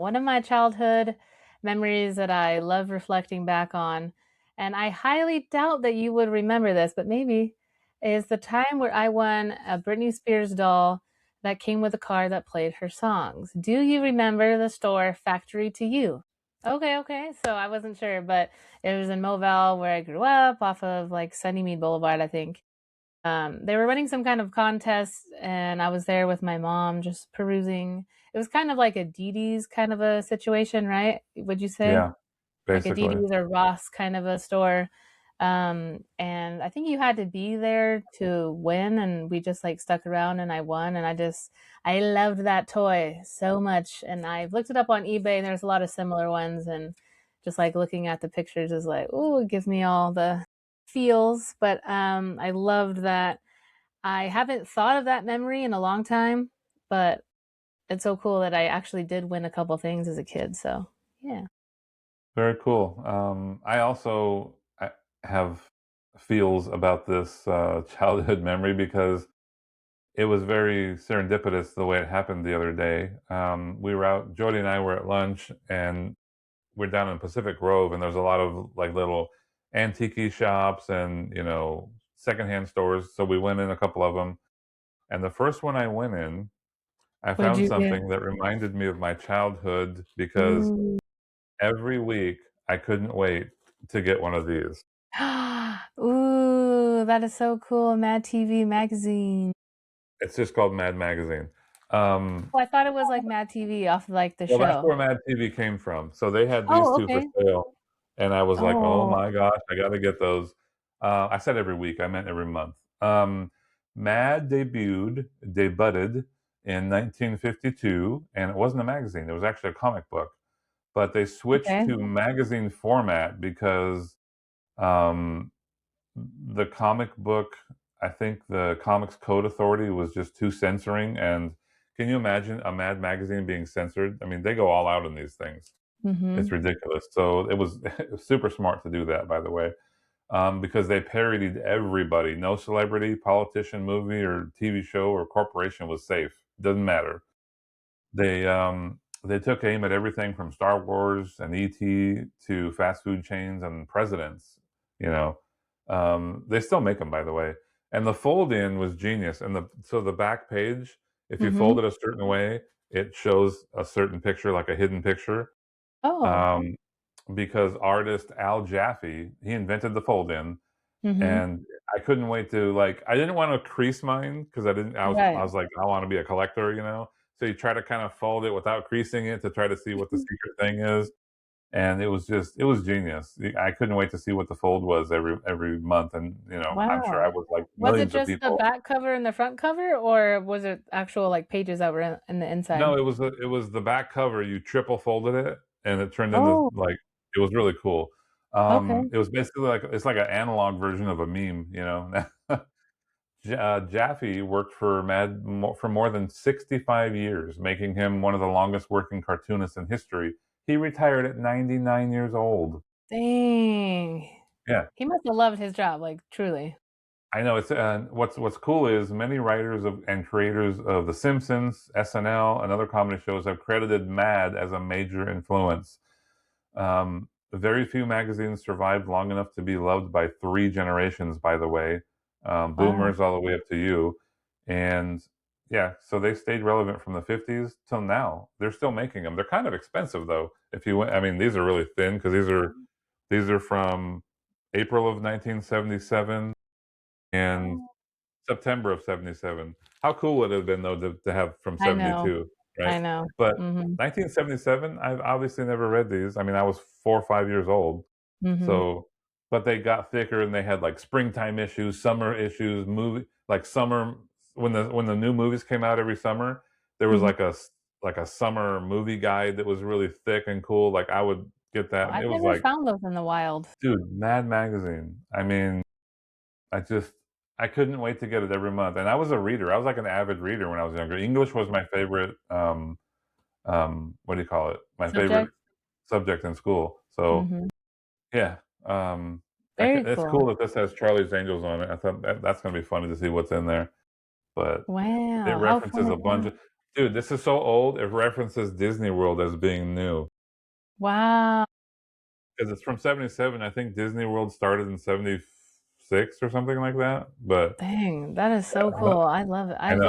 One of my childhood memories that I love reflecting back on, and I highly doubt that you would remember this, but maybe, is the time where I won a Britney Spears doll that came with a car that played her songs. Do you remember the store Factory to You? Okay, okay. So I wasn't sure, but it was in Mobile where I grew up, off of like Sunnymead Boulevard, I think. They were running some kind of contest, and I was there with my mom just perusing. It was kind of like a Dee Dee's kind of a situation, right? Would you say? Yeah, Like a Dee basically. Dee's or Ross kind of a store. And I think you had to be there to win, and we just like stuck around and I won, and I loved that toy so much. And I looked it up on eBay, and there's a lot of similar ones, and just like looking at the pictures is like, oh, it gives me all the feels. But I loved that. I haven't thought of that memory in a long time, but it's so cool that I actually did win a couple things as a kid. So yeah. Very cool. I have feels about this childhood memory because it was very serendipitous the way it happened the other day. We were out, Jody and I were at lunch, and we're down in Pacific Grove, and there's a lot of like little antique shops and secondhand stores. So we went in a couple of them, and the first one I went in, I What'd found you get? something that reminded me of my childhood because Ooh. every week I couldn't wait to get one of these. Ooh, that is so cool. Mad TV magazine. It's just called Mad Magazine. Um, Oh, I thought it was like Mad TV off of like the well, that's show. where Mad TV came from. So they had these Oh, two for okay. sale, and I was like, "Oh Oh, my gosh, I got to get those." I said every week. I meant every month. Mad debuted in 1952, and it wasn't a magazine. It was actually a comic book. But they switched okay. to magazine format because um, the comic book, I think the Comics Code Authority was just too censoring. And can you imagine a Mad magazine being censored? I mean, they go all out in these things. It's Mm-hmm. ridiculous. So it was super smart to do that, by the way, because they parodied everybody. No celebrity, politician, movie, or TV show or corporation was safe. Doesn't matter. They took aim at everything from Star Wars and ET to fast food chains and presidents. They still make them, by the way. And the fold in was genius. And the back page, if you fold Mm-hmm. it a certain way, it shows a certain picture, like a hidden picture. Oh. Um, because artist Al Jaffe, he invented the fold in, Mm-hmm. and I couldn't wait to like. I didn't want to crease mine because I didn't. I Right. was like, I want to be a collector. So you try to kind of fold it without creasing it to try to see what the secret thing is, and it was genius. I couldn't wait to see what the fold was every month, and I'm sure I Wow. was like Was it millions of just the people. back cover and the front cover, or was it actual like pages that were in the No, inside? it was the back cover. You triple folded it, and it turned into Oh, like it was really cool. okay. It was basically like it's like an analog version of a meme. Jaffe worked for for more than 65 years, making him one of the longest working cartoonists in history. He retired at 99 years old. Dang. Yeah, He must have loved his job, like truly. I know. It's what's cool is many writers and creators of The Simpsons, SNL, and other comedy shows have credited Mad as a major influence. Very few magazines survived long enough to be loved by three generations, by the way, Wow. boomers all the way up to you. And yeah, so they stayed relevant from the 50s till now. They're still making them. They're kind of expensive though. If you went, I mean, these are really thin because these are from April of 1977 and Oh, September of '77. How cool would it have been though to have from I know. '72, right? I know. But Mhm. 1977, I've obviously never read these. I mean, I was 4 or 5 years old, Mhm. so but they got thicker and they had like springtime issues, summer issues, movie like summer when the new movies came out every summer. There was Mhm. like a summer movie guide that was really thick and cool. Like I would get Oh, that, and I've it was never like, found those in the wild. dude, Mad Magazine. I mean, I just I couldn't wait to get it every month, and I was a reader. I was like an avid reader when I was younger. English was my favorite, what do you call it? My favorite Subject? subject in school. So Mhm. yeah, Very it's cool. cool that this has Charlie's Angels on it. I thought that's gonna be funny to see what's in there. But it Wow, how references a bunch fun. of. Dude, this is so old, it references Disney World as being new. Wow. 'Cause it's from '77, I think Disney World started in '76 or something like that, but Dang, that is so yeah, cool. I love it. I I love know.